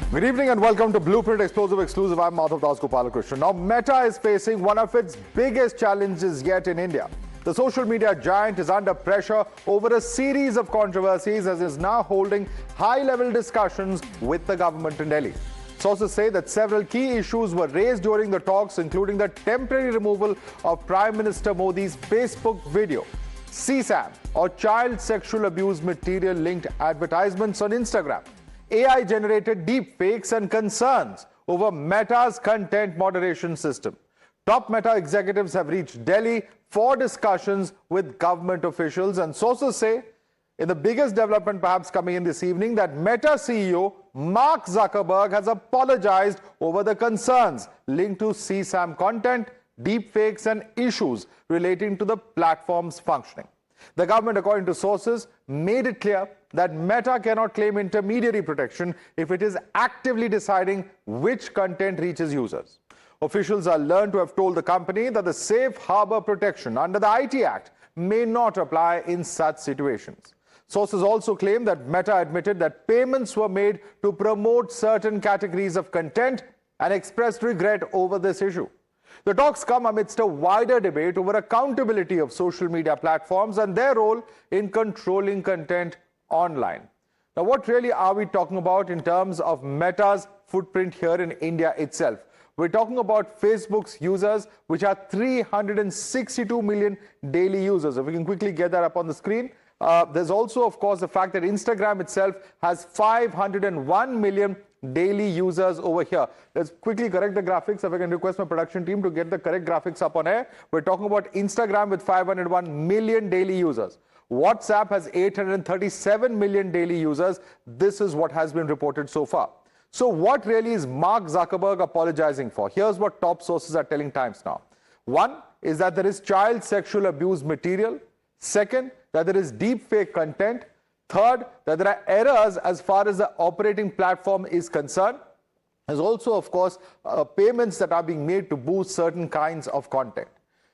Good evening and welcome to Blueprint Explosive Exclusive. I'm Madhav Das Gopalakrishnan. Now, Meta is facing one of its biggest challenges yet in India. The social media giant is under pressure over a series of controversies as it is now holding high-level discussions with the government in Delhi. Sources say that several key issues were raised during the talks, including the temporary removal of Prime Minister Modi's Facebook video, csam, or child sexual abuse material-linked advertisements on Instagram, AI-generated deepfakes, and concerns over Meta's content moderation system. Top Meta executives have reached Delhi for discussions with government officials, and sources say, in the biggest development perhaps coming in this evening, that Meta CEO Mark Zuckerberg has apologized over the concerns linked to csam content, deepfakes, and issues relating to the platform's functioning. The government, according to sources, made it clear that Meta cannot claim intermediary protection if it is actively deciding which content reaches users. Officials are learned to have told the company that the safe harbor protection under the IT Act may not apply in such situations. Sources also claim that Meta admitted that payments were made to promote certain categories of content and expressed regret over this issue. The talks come amidst a wider debate over accountability of social media platforms and their role in controlling content online. Now, what really are we talking about in terms of Meta's footprint here in India itself? We're talking about Facebook's users, which are 362 million daily users. If we can quickly get that up on the screen. There's also, of course, the fact that Instagram itself has 501 million daily users over here. Let's quickly correct the graphics. If I can request my production team to get the correct graphics up on air. We're talking about Instagram with 501 million daily users. WhatsApp has 837 million daily users. This is what has been reported so far. So what really is Mark Zuckerberg apologizing for? Here's what top sources are telling Times Now. One is that there is child sexual abuse material. Second, that there is deepfake content. Third, that there are errors as far as the operating platform is concerned. There's also, of course, payments that are being made to boost certain kinds of content.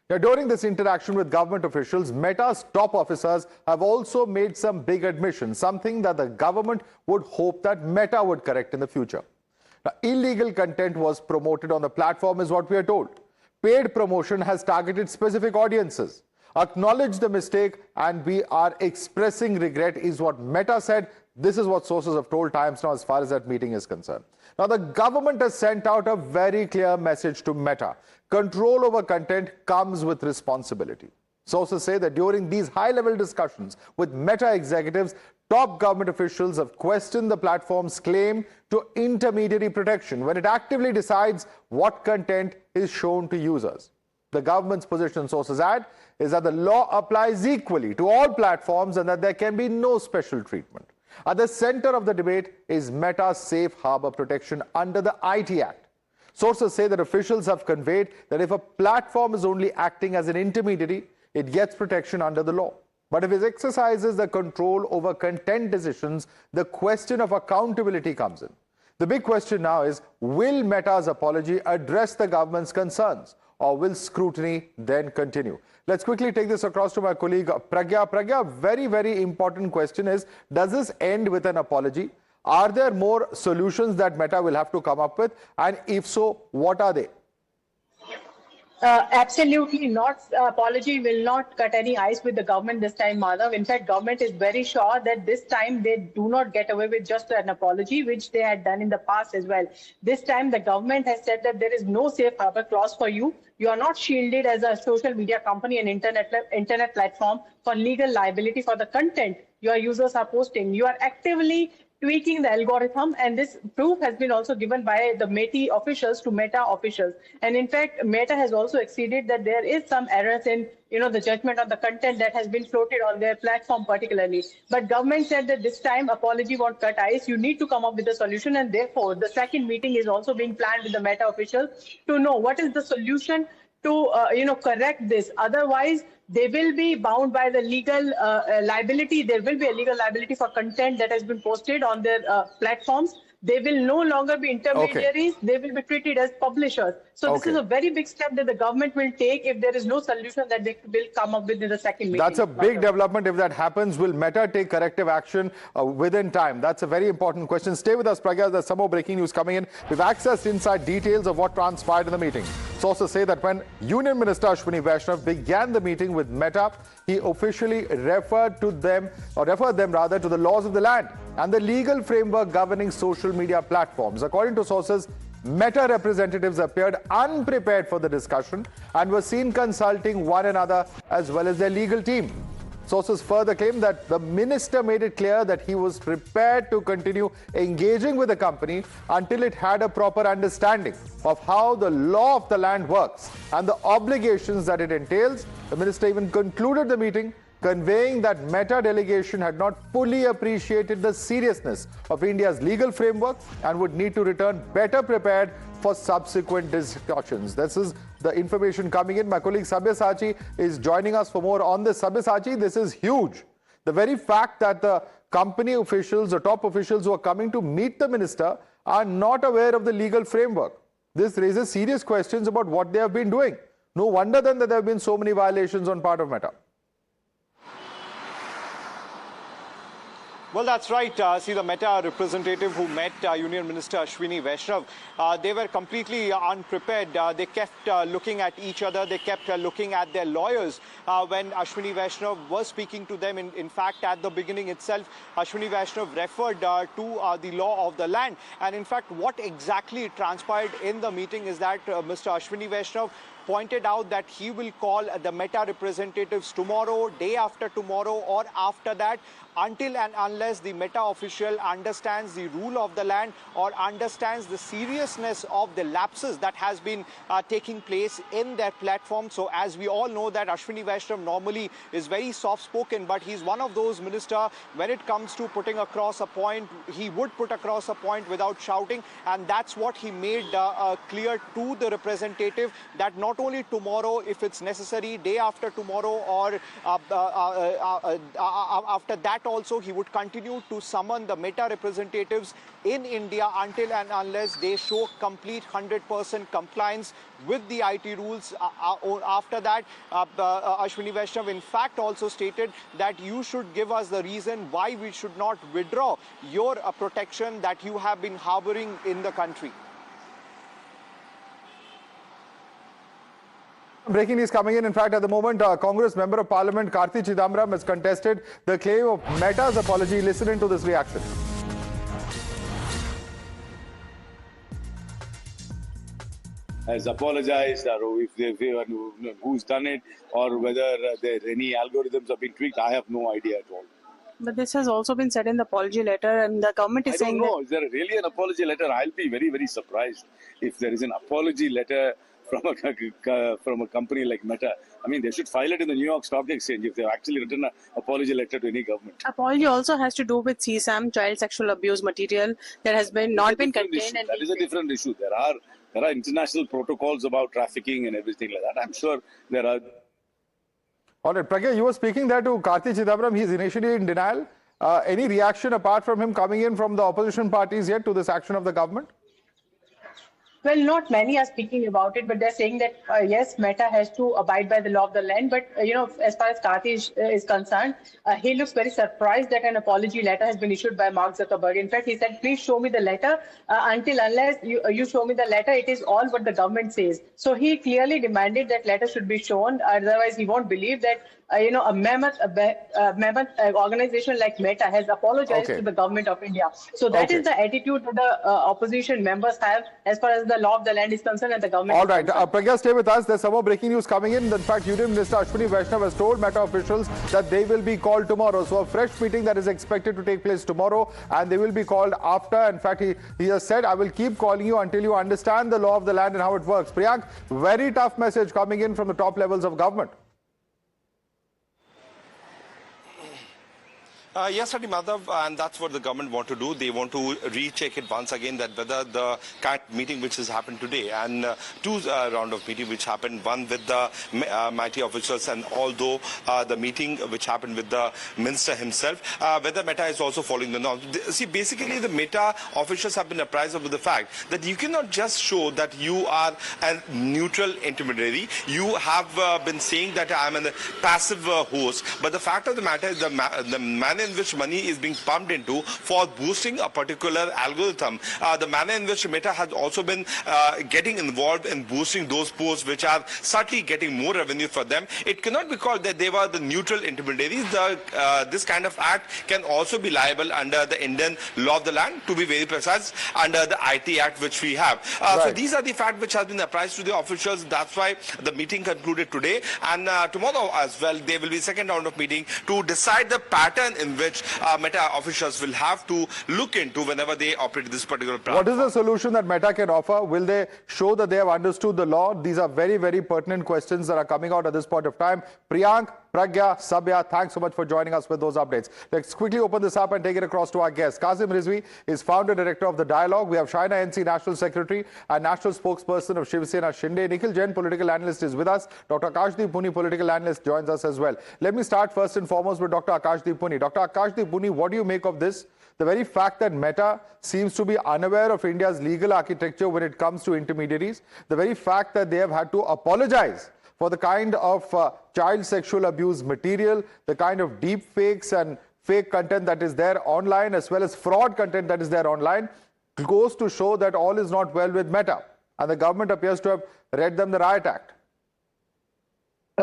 Now, during this interaction with government officials, Meta's top officers have also made some big admissions, something that the government would hope that Meta would correct in the future. Now, illegal content was promoted on the platform is what we are told. Paid promotion has targeted specific audiences. Acknowledge the mistake and we are expressing regret is what Meta said. This is what sources have told Times Now as far as that meeting is concerned. Now, the government has sent out a very clear message to Meta. Control over content comes with responsibility. Sources say that during these high-level discussions with Meta executives, top government officials have questioned the platform's claim to intermediary protection when it actively decides what content is shown to users. The government's position, sources add, is that the law applies equally to all platforms and that there can be no special treatment. At the center of the debate is Meta's safe harbor protection under the IT Act. Sources say that officials have conveyed that if a platform is only acting as an intermediary, it gets protection under the law. But if it exercises the control over content decisions, the question of accountability comes in. The big question now is, will Meta's apology address the government's concerns, or will scrutiny then continue? Let's quickly take this across to my colleague Pragya. Pragya, very, very important question is, does this end with an apology? Are there more solutions that Meta will have to come up with? And if so, what are they? Absolutely not. Apology will not cut any ice with the government this time, Madhav. In fact, government is very sure that this time they do not get away with just an apology, which they had done in the past as well. This time, the government has said that there is no safe harbor clause for you. You are not shielded as a social media company and internet platform for legal liability for the content your users are posting. You are actively tweaking the algorithm, and this proof has been also given by the Meta officials to Meta officials. And in fact, Meta has also acceded that there is some errors in the judgment on the content that has been floated on their platform particularly. But government said that this time apology won't cut ice. You need to come up with a solution, and therefore the second meeting is also being planned with the Meta officials to know what is the solution to correct this. Otherwise, they will be bound by the legal liability. There will be a legal liability for content that has been posted on their platforms. They will no longer be intermediaries. They will be treated as publishers. So this is a very big step that the government will take if there is no solution that they will come up with in the second meeting. That's a big development. If that happens, will Meta take corrective action within time? That's a very important question. Stay with us, Pragya. There's some more breaking news coming in. We've accessed inside details of what transpired in the meeting. Sources say that when Union Minister Ashwini Vaishnav began the meeting with Meta, he officially referred them to the laws of the land and the legal framework governing social media platforms. According to sources, Meta representatives appeared unprepared for the discussion and were seen consulting one another as well as their legal team. Sources further claim that the minister made it clear that he was prepared to continue engaging with the company until it had a proper understanding of how the law of the land works and the obligations that it entails. The minister even concluded the meeting conveying that Meta delegation had not fully appreciated the seriousness of India's legal framework and would need to return better prepared for subsequent discussions. This is the information coming in. My colleague Sabyasachi is joining us for more on this. Sabyasachi, this is huge. The very fact that the company officials, the top officials who are coming to meet the minister are not aware of the legal framework. This raises serious questions about what they have been doing. No wonder then that there have been so many violations on part of Meta. Well, that's right. See, the Meta representative who met Union Minister Ashwini Vaishnav, they were completely unprepared. They kept looking at each other. They kept looking at their lawyers when Ashwini Vaishnav was speaking to them. In fact, at the beginning itself, Ashwini Vaishnav referred to the law of the land. And in fact, what exactly transpired in the meeting is that Mr. Ashwini Vaishnav pointed out that he will call the Meta representatives tomorrow, day after tomorrow, or after that, until and unless the Meta official understands the rule of the land or understands the seriousness of the lapses that has been taking place in their platform. So as we all know that Ashwini Vaishnav normally is very soft-spoken, but he's one of those ministers, when it comes to putting across a point, he would put across a point without shouting, and that's what he made clear to the representative, that not only tomorrow, if it's necessary, day after tomorrow, or after that also, he would continue to summon the Meta representatives in India until and unless they show complete 100% compliance with the IT rules. After that, Ashwini Vaishnav in fact also stated that you should give us the reason why we should not withdraw your protection that you have been harboring in the country. Breaking news coming in. In fact, at the moment, Congress Member of Parliament Karti Chidambaram has contested the claim of Meta's apology. Listen into this reaction. Has apologized, or if who's done it, or whether there any algorithms have been tweaked, I have no idea at all. But this has also been said in the apology letter, and the government is saying I don't know. Is there really an apology letter? I'll be very, very surprised if there is an apology letter from a company like Meta. I mean, they should file it in the New York Stock Exchange if they've actually written an apology letter to any government. Apology also has to do with csam, child sexual abuse material that has been not been contained. That is a different issue. There are international protocols about trafficking and everything like that. I'm sure there are. All right, Pragya, you were speaking there to Karti Chidambaram. He's initially in denial. Any reaction apart from him coming in from the opposition parties yet to this action of the government? Well, not many are speaking about it, but they're saying that, yes, Meta has to abide by the law of the land. But, as far as Karti is concerned, he looks very surprised that an apology letter has been issued by Mark Zuckerberg. In fact, he said, please show me the letter. Unless you show me the letter, it is all what the government says. So he clearly demanded that letter should be shown. Otherwise, he won't believe that a mammoth organization like Meta has apologized to the government of India. So that is the attitude that the opposition members have as far as the law of the land is concerned and the government. All right, Pragya, stay with us. There's some more breaking news coming in. In fact, Union Minister Ashwini Vaishnav has told Meta officials that they will be called tomorrow. So a fresh meeting that is expected to take place tomorrow, and they will be called after. In fact, he has said, I will keep calling you until you understand the law of the land and how it works. Priyank, very tough message coming in from the top levels of government. Yes, Sati Madhav, and that's what the government want to do. They want to recheck it once again that whether the kind of meeting which has happened today and two round of meeting which happened, one with the mighty officials and although the meeting which happened with the minister himself, whether Meta is also following the norms. See, basically the Meta officials have been apprised of the fact that you cannot just show that you are a neutral intermediary. You have been saying that I am a passive host, but the fact of the matter is the manner in which money is being pumped into for boosting a particular algorithm. The manner in which Meta has also been getting involved in boosting those posts which are subtly getting more revenue for them. It cannot be called that they were the neutral intermediaries. This kind of act can also be liable under the Indian law of the land, to be very precise, under the IT Act which we have. So these are the facts which have been apprised to the officials. That's why the meeting concluded today, and tomorrow as well there will be second round of meeting to decide the pattern in which Meta officials will have to look into whenever they operate this particular platform. What is the solution that Meta can offer? Will they show that they have understood the law? These are very, very pertinent questions that are coming out at this point of time. Priyank, Pragya, Sabya, thanks so much for joining us with those updates. Let's quickly open this up and take it across to our guest. Kazim Rizvi is founder director of The Dialogue. We have Shaina NC, National Secretary and National Spokesperson of Shiv Sena Shinde. Nikhil Jain, political analyst, is with us. Dr. Akashdeep Puni, political analyst, joins us as well. Let me start first and foremost with Dr. Akashdeep Puni. Dr. Akashdeep Puni, what do you make of this? The very fact that Meta seems to be unaware of India's legal architecture when it comes to intermediaries, the very fact that they have had to apologize for the kind of child sexual abuse material, the kind of deep fakes and fake content that is there online, as well as fraud content that is there online, goes to show that all is not well with Meta. And the government appears to have read them the riot act.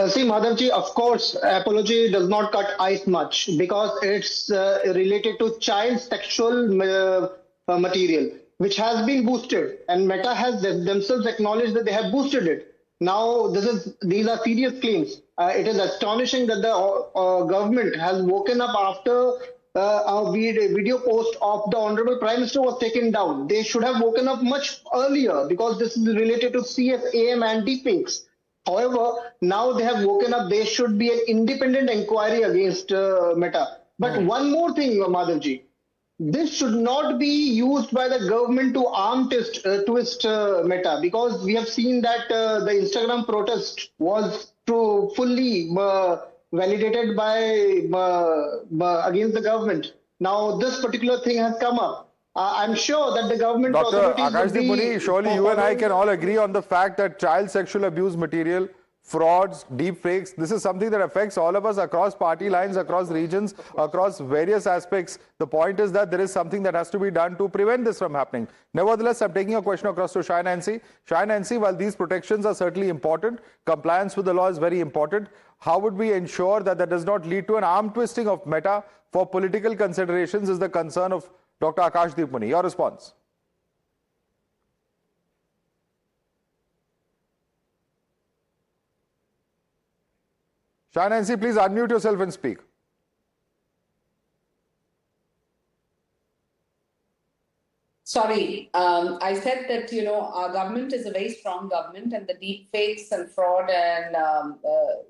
See, Madhavji, of course, apology does not cut ice much because it's related to child sexual material, which has been boosted, and Meta has themselves acknowledged that they have boosted it. Now, these are serious claims. It is astonishing that the government has woken up after a video post of the Honorable Prime Minister was taken down. They should have woken up much earlier because this is related to csam and deepfakes. However, now they have woken up. There should be an independent inquiry against Meta. But one more thing, Madhavji. This should not be used by the government to arm twist Meta, because we have seen that the Instagram protest was fully validated by against the government. Now this particular thing has come up. I'm sure that the government Dr. Akashdeep Puni, surely you and I can all agree on the fact that child sexual abuse material, frauds, deep fakes, this is something that affects all of us across party lines, across regions, across various aspects. The point is that there is something that has to be done to prevent this from happening. Nevertheless, I'm taking a question across to Shaina NC. Shaina NC, while these protections are certainly important, compliance with the law is very important. How would we ensure that that does not lead to an arm twisting of Meta for political considerations is the concern of Dr. Akashdeep Puni. Your response? Shaina NC, please unmute yourself and speak. Sorry, I said that, our government is a very strong government, and the deep fakes and fraud and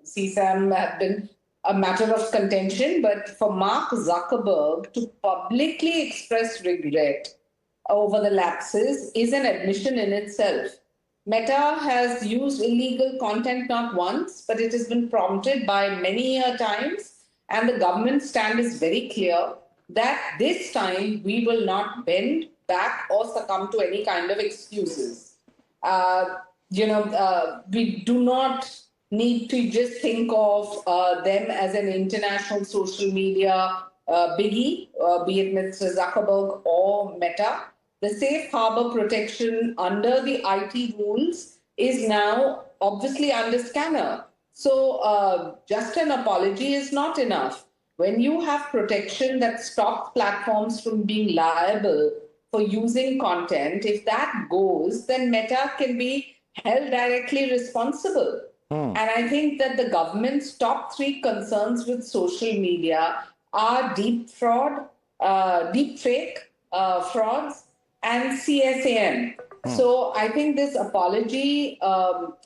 csam have been a matter of contention. But for Mark Zuckerberg to publicly express regret over the lapses is an admission in itself. Meta has used illegal content not once, but it has been prompted by many times, and the government stand is very clear that this time we will not bend back or succumb to any kind of excuses. We do not need to just think of them as an international social media biggie, be it Mr. Zuckerberg or Meta. The safe harbor protection under the IT rules is now obviously under scanner. So just an apology is not enough. When you have protection that stops platforms from being liable for using content, if that goes, then Meta can be held directly responsible. And I think that the government's top 3 concerns with social media are deep fraud, deep fake frauds, and csam. So I think this apology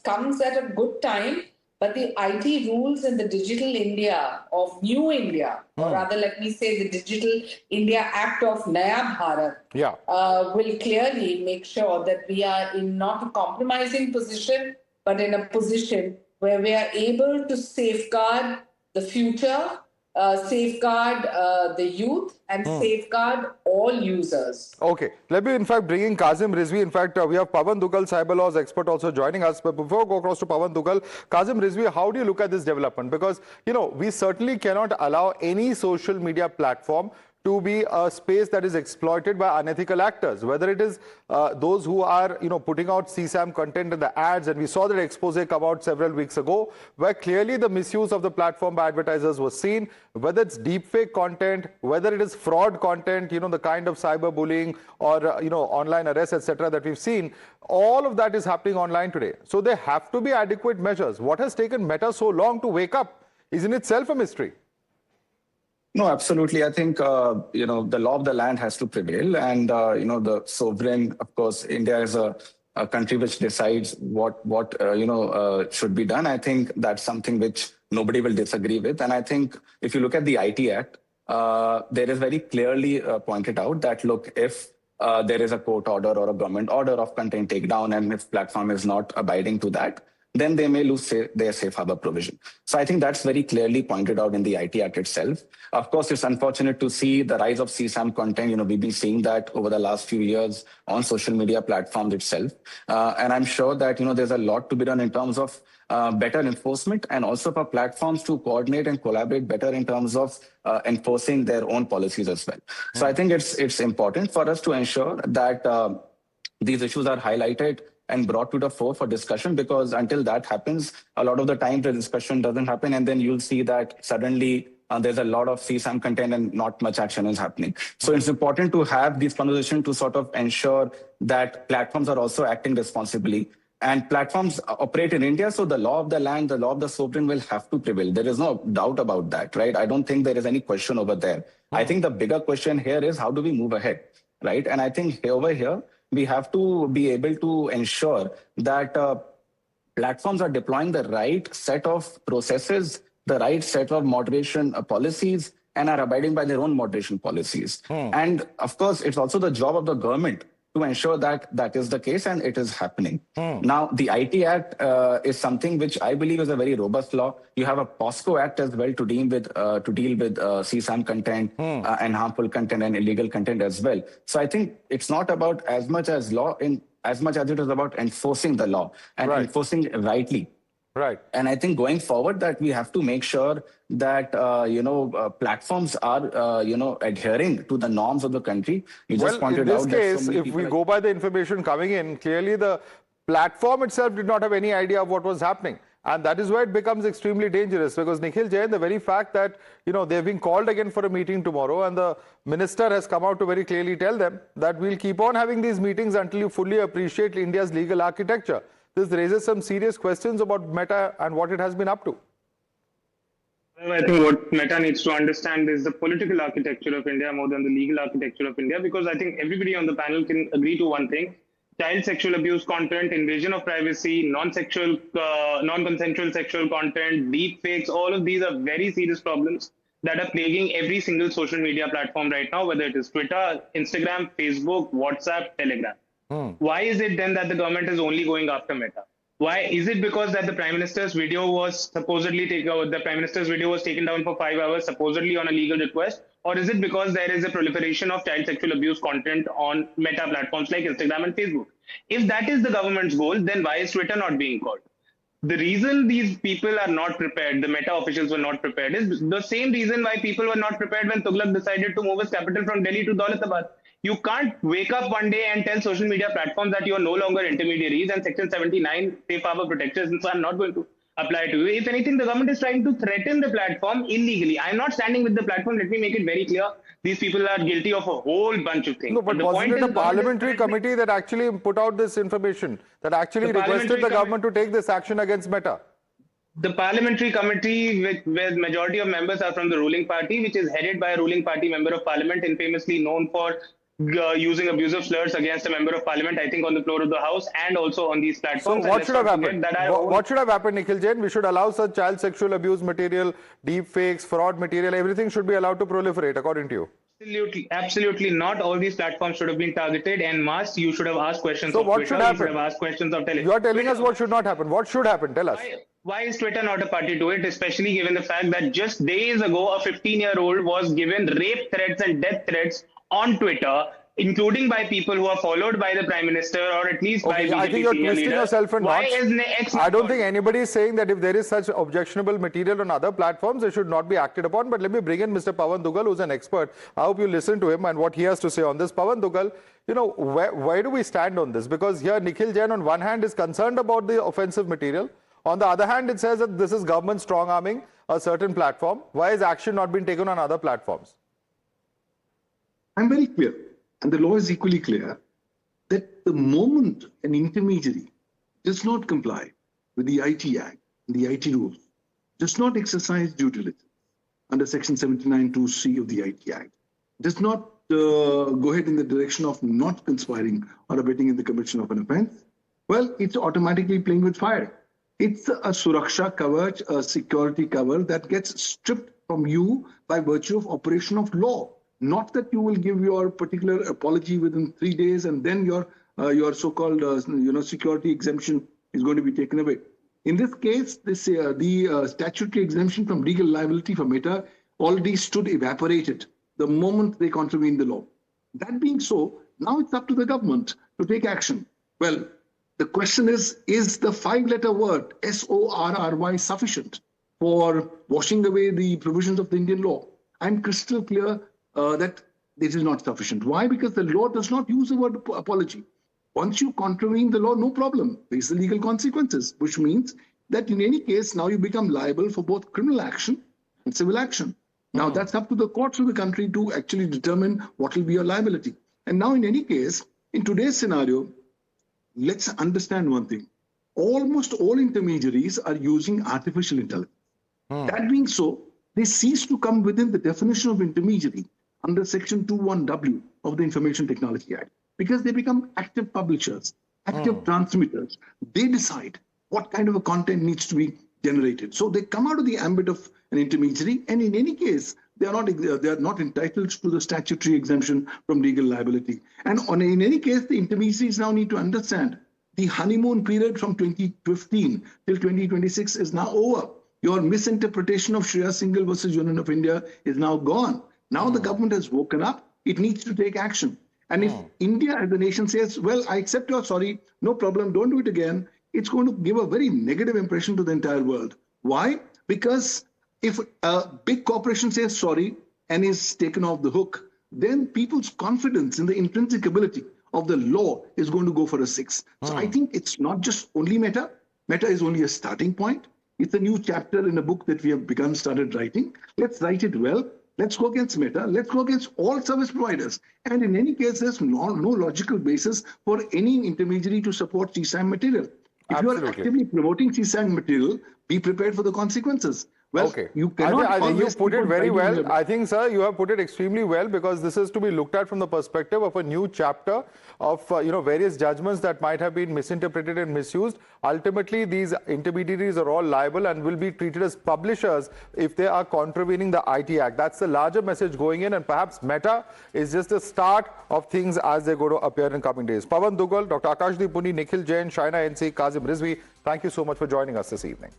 comes at a good time, But the IT rules in the digital India of New India, or rather, let me say the Digital India Act of Naya Bharat, will clearly make sure that we are in not a compromising position, but in a position where we are able to safeguard the future, safeguard the youth, and safeguard all users. Okay, let me in fact bring in Kazim Rizvi. In fact, we have Pawan Dugal, cyber laws expert, also joining us. But before we go across to Pawan Dugal, Kazim Rizvi, how do you look at this development? Because, you know, we certainly cannot allow any social media platform to be a space that is exploited by unethical actors, whether it is those who are, you know, putting out csam content in the ads. And we saw that expose come out several weeks ago, where clearly the misuse of the platform by advertisers was seen, whether it's deepfake content, whether it is fraud content, you know, the kind of cyberbullying or, you know, online arrests, etc. that we've seen. All of that is happening online today. So there have to be adequate measures. What has taken Meta so long to wake up is in itself a mystery. No, absolutely. I think, you know, the law of the land has to prevail. And, you know, the sovereign, of course, India is a country which decides what should be done. I think that's something which nobody will disagree with. And I think if you look at the IT Act, there is very clearly pointed out that, look, if there is a court order or a government order of content takedown, and if platform is not abiding to that, then they may lose their safe harbor provision. So I think that's very clearly pointed out in the IT Act itself. Of course, it's unfortunate to see the rise of csam content. You know, we've been seeing that over the last few years on social media platforms itself. And I'm sure that, you know, there's a lot to be done in terms of better enforcement, and also for platforms to coordinate and collaborate better in terms of enforcing their own policies as well. So I think it's important for us to ensure that these issues are highlighted and brought to the fore for discussion, because until that happens, a lot of the time the discussion doesn't happen, and then you'll see that suddenly there's a lot of csam content and not much action is happening. So it's important to have these conversations to sort of ensure that platforms are also acting responsibly. And platforms operate in India, so the law of the land, the law of the sovereign will have to prevail. There is no doubt about that, right? I don't think there is any question over there. I think the bigger question here is, how do we move ahead, right? And I think over here, we have to be able to ensure that platforms are deploying the right set of processes, the right set of moderation policies, and are abiding by their own moderation policies. And of course, it's also the job of the government to ensure that that is the case, and it is happening. Now, the IT Act is something which I believe is a very robust law. You have a POSCO Act as well to deal with csam content and harmful content and illegal content as well. So I think it's not about as much as law, as much as it is about enforcing the law and enforcing rightly. Right. And I think going forward that we have to make sure that, platforms are, adhering to the norms of the country. You just pointed out that in this case, if we go by the information coming in, clearly the platform itself did not have any idea of what was happening. And that is where it becomes extremely dangerous, because Nikhil Jain, the very fact that, you know, they've been called again for a meeting tomorrow, and the minister has come out to very clearly tell them that we'll keep on having these meetings until you fully appreciate India's legal architecture. This raises some serious questions about Meta and what it has been up to. Well, I think what Meta needs to understand is the political architecture of India more than the legal architecture of India, because I think everybody on the panel can agree to one thing: child sexual abuse content, invasion of privacy, non-consensual sexual content, deep fakes, all of these are very serious problems that are plaguing every single social media platform right now, whether it is Twitter, Instagram, Facebook, WhatsApp, Telegram. Why is it then that the government is only going after Meta? Why is it because that the Prime Minister's video was supposedly taken down for 5 hours, supposedly on a legal request? Or is it because there is a proliferation of child sexual abuse content on Meta platforms like Instagram and Facebook? If that is the government's goal, then why is Twitter not being called? The reason these people are not prepared, the Meta officials were not prepared, is the same reason why people were not prepared when Tughlaq decided to move his capital from Delhi to Daulatabad. You can't wake up one day and tell social media platforms that you are no longer intermediaries and Section 79 safe harbor protections, so I'm not going to apply to you. If anything, the government is trying to threaten the platform illegally. I'm not standing with the platform. Let me make it very clear. These people are guilty of a whole bunch of things. No, but wasn't it a parliamentary committee that actually put out this information, that actually requested the government to take this action against Meta? The parliamentary committee, where majority of members are from the ruling party, which is headed by a ruling party member of parliament, infamously known for using abusive slurs against a member of parliament, I think on the floor of the house and also on these So platforms. what should have happened? What should have happened, Nikhil Jain? We should allow such child sexual abuse material, deep fakes, fraud material, everything should be allowed to proliferate, according to you. Absolutely not. All these platforms should have been targeted en masse. You should have asked questions So of what Twitter. should happen? You should have asked questions of Telegram. You are telling us what should not happen. What should happen? Tell us. Why is Twitter not a party to it, especially given the fact that just days ago, a 15-year-old was given rape threats and death threats on Twitter, including by people who are followed by the Prime Minister or at least by BJP I think you're twisting yourself in knots. I don't think anybody is saying that if there is such objectionable material on other platforms, it should not be acted upon. But let me bring in Mr. Pawan Dugal, who's an expert. I hope you listen to him and what he has to say on this. Pawan Dugal, you know, where do we stand on this? Because here Nikhil Jain on one hand is concerned about the offensive material. On the other hand, it says that this is government strong-arming a certain platform. Why has action not been taken on other platforms? I'm very clear, and the law is equally clear, that the moment an intermediary does not comply with the IT Act, the IT rules, does not exercise due diligence under Section 79(2)(c) of the IT Act, does not go ahead in the direction of not conspiring or abetting in the commission of an offense, well, it's automatically playing with fire. It's a suraksha kavach, a security cover that gets stripped from you by virtue of operation of law. Not that you will give your particular apology within 3 days and then your so-called security exemption is going to be taken away. In this case, the statutory exemption from legal liability for Meta already stood evaporated the moment they contravened the law. That being so, now it's up to the government to take action. Well, the question is the 5-letter word SORRY sufficient for washing away the provisions of the Indian law? I'm crystal clear that this is not sufficient. Why? Because the law does not use the word apology. Once you contravene the law, no problem. Face the legal consequences, which means that in any case, now you become liable for both criminal action and civil action. Now, that's up to the courts of the country to actually determine what will be your liability. And now, in any case, in today's scenario, let's understand one thing. Almost all intermediaries are using artificial intelligence. That being so, they cease to come within the definition of intermediary under Section 21W of the Information Technology Act because they become active publishers, active transmitters. They decide what kind of a content needs to be generated. So they come out of the ambit of an intermediary, and in any case, they are not entitled to the statutory exemption from legal liability. And in any case, the intermediaries now need to understand the honeymoon period from 2015 till 2026 is now over. Your misinterpretation of Shreya Singhal versus Union of India is now gone. Now the government has woken up. It needs to take action. And if India as a nation says, well, I accept your sorry, no problem, don't do it again, it's going to give a very negative impression to the entire world. Why? Because if a big corporation says sorry and is taken off the hook, then people's confidence in the intrinsic ability of the law is going to go for a 6. So I think it's not just only Meta. Meta is only a starting point. It's a new chapter in a book that we have started writing. Let's write it well. Let's go against Meta. Let's go against all service providers. And in any case, there's no logical basis for any intermediary to support csam material. If you are actively promoting csam material, be prepared for the consequences. Well, you cannot I think you put it very well. I think, sir, you have put it extremely well because this is to be looked at from the perspective of a new chapter of various judgments that might have been misinterpreted and misused. Ultimately, these intermediaries are all liable and will be treated as publishers if they are contravening the IT Act. That's the larger message going in, and perhaps Meta is just the start of things as they go to appear in coming days. Pawan Dugal, Dr. Akashdeep Puni, Nikhil Jain, Shaina NC, Kazim Rizvi, thank you so much for joining us this evening.